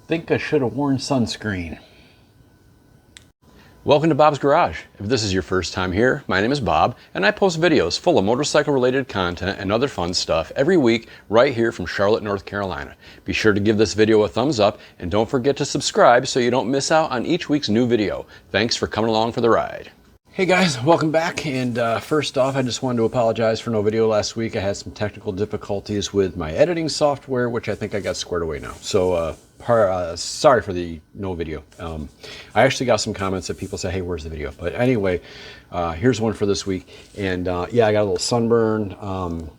Think I should have worn sunscreen. Welcome to Bob's Garage. If this is your first time here, my name is Bob, and I post videos full of motorcycle-related content and other fun stuff every week right here from Charlotte, North Carolina. Be sure to give this video a thumbs up, and don't forget to subscribe so you don't miss out on each week's new video. Thanks for coming along for the ride. Hey guys, welcome back, and first off, I just wanted to apologize for no video last week. I had some technical difficulties with my editing software, which I think I got squared away now. So, sorry for the no video. I actually got some comments that people say, hey, where's the video? But anyway, here's one for this week. And yeah, I got a little sunburn.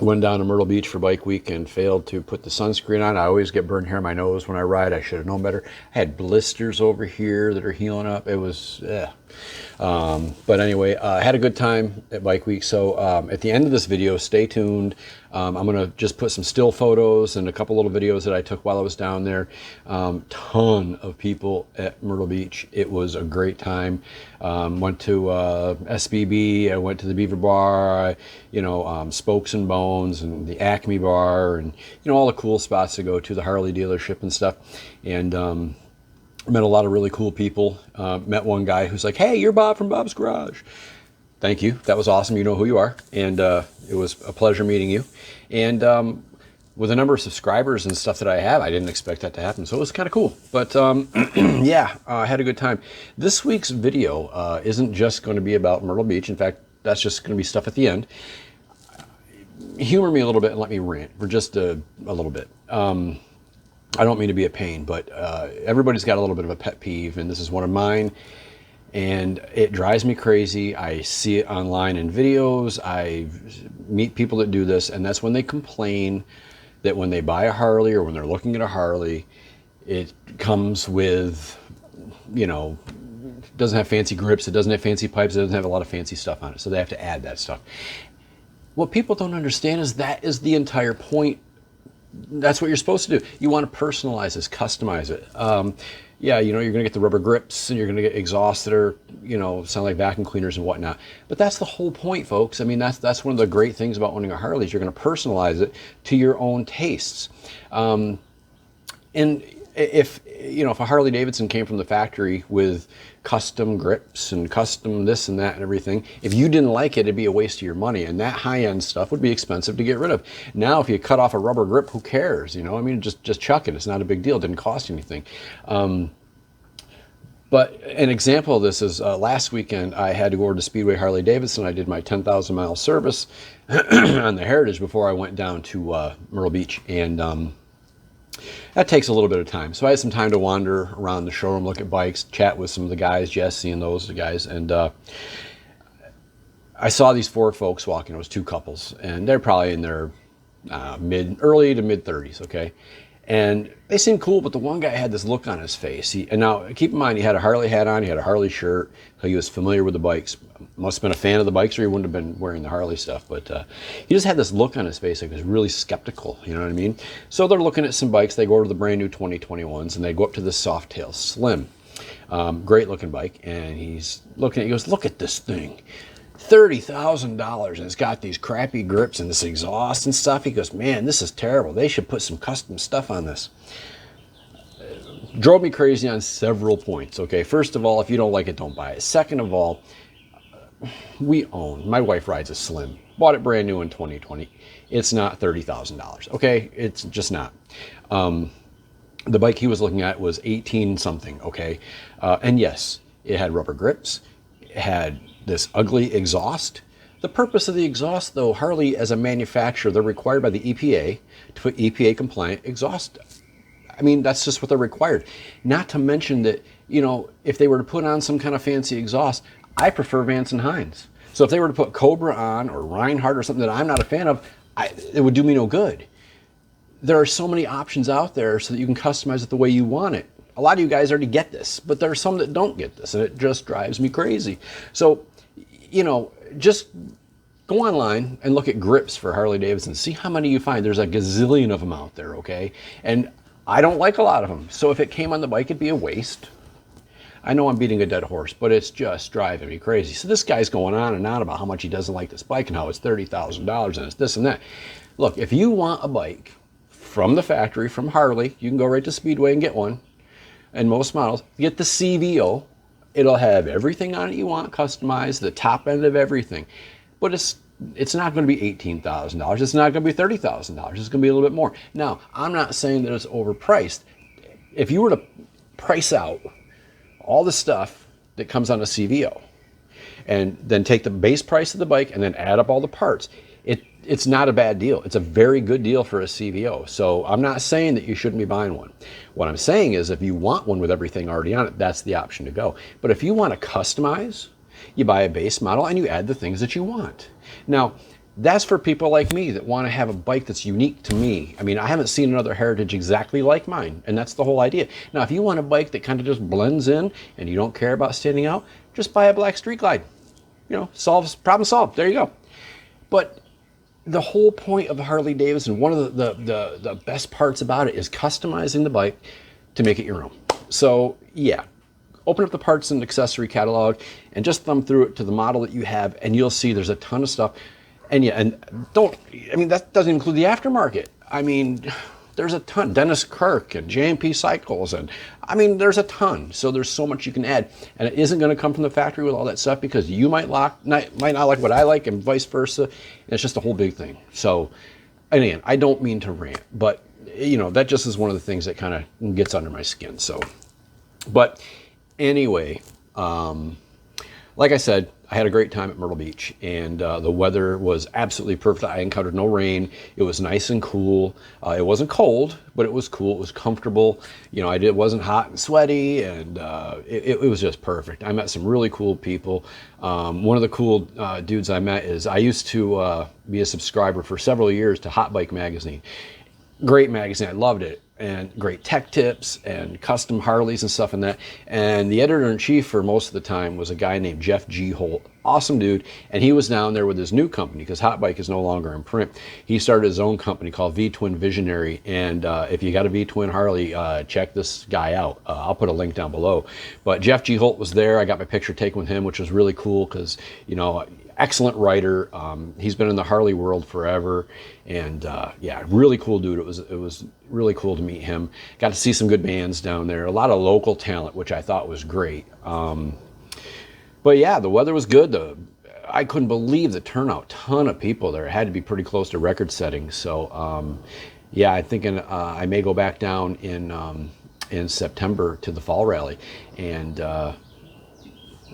Went down to Myrtle Beach for bike week and failed to put the sunscreen on. I always get burned hair in my nose when I ride. I should have known better. I had blisters over here that are healing up. It was, but anyway, I had a good time at bike week. So at the end of this video, stay tuned. I'm going to just put some still photos and a couple little videos that I took while I was down there. Ton of people at Myrtle Beach. It was a great time. Went to SBB. I went to the Beaver Bar, Spokes and Bones and the Acme Bar, and all the cool spots to go to, the Harley dealership and stuff. And met a lot of really cool people. Met one guy who's like, hey, you're Bob from Bob's Garage. Thank you. That was awesome. You know who you are. And it was a pleasure meeting you. And with the number of subscribers and stuff that I have, I didn't expect that to happen. So it was kind of cool. But yeah, I had a good time. This week's video isn't just going to be about Myrtle Beach. In fact, that's just going to be stuff at the end. Humor me a little bit and let me rant for just a little bit. I don't mean to be a pain, but everybody's got a little bit of a pet peeve, and this is one of mine. And it drives me crazy. I see it online in videos. I meet people that do this, and that's when they complain that when they buy a Harley or when they're looking at a Harley, it comes with, doesn't have fancy grips, it doesn't have fancy pipes, it doesn't have a lot of fancy stuff on it, so they have to add that stuff. What people don't understand is that is the entire point. That's what you're supposed to do. You want to personalize this, customize it. Yeah, you're going to get the rubber grips and you're going to get exhausts that are, sound like vacuum cleaners and whatnot. But that's the whole point, folks. I mean, that's one of the great things about owning a Harley is you're going to personalize it to your own tastes. And if a Harley Davidson came from the factory with custom grips and custom this and that and everything, if you didn't like it, it'd be a waste of your money, and that high-end stuff would be expensive to get rid of. Now, if you cut off a rubber grip, who cares? Just chuck it. It's not a big deal. It didn't cost you anything. But an example of this is last weekend I had to go over to Speedway Harley Davidson. I did my 10,000 mile service on the Heritage before I went down to Myrtle Beach, and that takes a little bit of time. So I had some time to wander around the showroom, look at bikes, chat with some of the guys, Jesse and those guys. And I saw these four folks walking. It was two couples, and they're probably in their early to mid 30s, okay? And they seemed cool, but the one guy had this look on his face. And now, keep in mind, he had a Harley hat on, he had a Harley shirt, so he was familiar with the bikes. Must have been a fan of the bikes, or he wouldn't have been wearing the Harley stuff. But he just had this look on his face, like he was really skeptical, you know what I mean? So they're looking at some bikes. They go over to the brand new 2021s, and they go up to this Softail Slim. Great looking bike. And he's looking, he goes, look at this thing. $30,000, and it's got these crappy grips and this exhaust and stuff. He goes, man, this is terrible. They should put some custom stuff on this. Drove me crazy on several points. Okay, first of all, if you don't like it, don't buy it. Second of all, my wife rides a Slim. Bought it brand new in 2020. It's not $30,000. Okay, it's just not. The bike he was looking at was 18 something. Okay, and yes, it had rubber grips. It had this ugly exhaust. The purpose of the exhaust, though, Harley as a manufacturer, they're required by the EPA to put EPA compliant exhaust. I mean, that's just what they're required. Not to mention that, if they were to put on some kind of fancy exhaust, I prefer Vance and Hines. So if they were to put Cobra on or Reinhardt or something that I'm not a fan of, it would do me no good. There are so many options out there so that you can customize it the way you want it. A lot of you guys already get this, but there are some that don't get this, and it just drives me crazy. So, just go online and look at grips for Harley Davidson. See how many you find. There's a gazillion of them out there, okay? And I don't like a lot of them. So if it came on the bike, it'd be a waste. I know I'm beating a dead horse, but it's just driving me crazy. So this guy's going on and on about how much he doesn't like this bike and how it's $30,000 and it's this and that. Look, if you want a bike from the factory, from Harley. You can go right to Speedway and get one. And most models, get the CVO. It'll have everything on it you want, customized, the top end of everything. But it's not going to be $18,000. It's not going to be $30,000. It's going to be a little bit more. Now, I'm not saying that it's overpriced. If you were to price out all the stuff that comes on a CVO and then take the base price of the bike and then add up all the parts, it's not a bad deal. It's a very good deal for a CVO. So I'm not saying that you shouldn't be buying one. What I'm saying is if you want one with everything already on it, that's the option to go. But if you want to customize, you buy a base model and you add the things that you want. Now, that's for people like me that want to have a bike that's unique to me. I mean, I haven't seen another Heritage exactly like mine, and that's the whole idea. Now, if you want a bike that kind of just blends in and you don't care about standing out, just buy a black Street Glide. You know, problem solved. There you go. But the whole point of the Harley Davidson, one of the best parts about it is customizing the bike to make it your own. So yeah, open up the parts and accessory catalog and just thumb through it to the model that you have, and you'll see there's a ton of stuff. And yeah, and that doesn't include the aftermarket. I mean, there's a ton. Dennis Kirk and JMP Cycles, and I mean, there's a ton. So there's so much you can add, and it isn't going to come from the factory with all that stuff because you might not like what I like, and vice versa. And it's just a whole big thing. So, and again, I don't mean to rant, but you know, that just is one of the things that kind of gets under my skin. So, but anyway, like I said, I had a great time at Myrtle Beach, and the weather was absolutely perfect. I encountered no rain. It was nice and cool. It wasn't cold, but it was cool. It was comfortable. You know, it wasn't hot and sweaty, and it was just perfect. I met some really cool people. One of the cool dudes I met is I used to be a subscriber for several years to Hot Bike Magazine. Great magazine. I loved it. And great tech tips and custom Harleys and stuff in that. And the editor-in-chief for most of the time was a guy named Jeff G. Holt. Awesome dude. And he was down there with his new company because Hot Bike is no longer in print. He started his own company called V-Twin Visionary. And if you got a V-Twin Harley, check this guy out. I'll put a link down below. But Jeff G. Holt was there. I got my picture taken with him, which was really cool because, you know, excellent writer. He's been in the Harley world forever, and yeah, really cool dude. It was really cool to meet him. Got to see some good bands down there. A lot of local talent, which I thought was great. But yeah, the weather was good. I couldn't believe the turnout. Ton of people there. It had to be pretty close to record setting. So yeah, I'm thinking I may go back down in September to the fall rally, and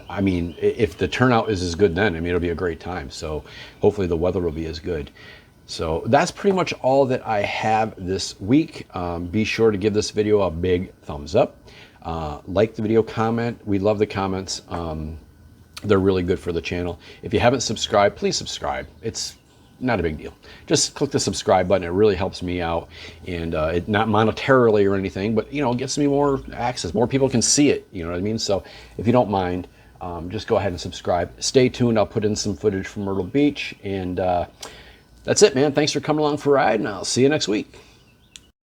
I mean, if the turnout is as good then, I mean, it'll be a great time. So hopefully the weather will be as good. So that's pretty much all that I have this week. Be sure to give this video a big thumbs up. Like the video, comment. We love the comments. They're really good for the channel. If you haven't subscribed, please subscribe. It's not a big deal. Just click the subscribe button. It really helps me out, and it not monetarily or anything, but you know, it gets me more access. More people can see it. You know what I mean? So if you don't mind, just go ahead and subscribe. Stay tuned. I'll put in some footage from Myrtle Beach, and that's it, man. Thanks for coming along for a ride, and I'll see you next week.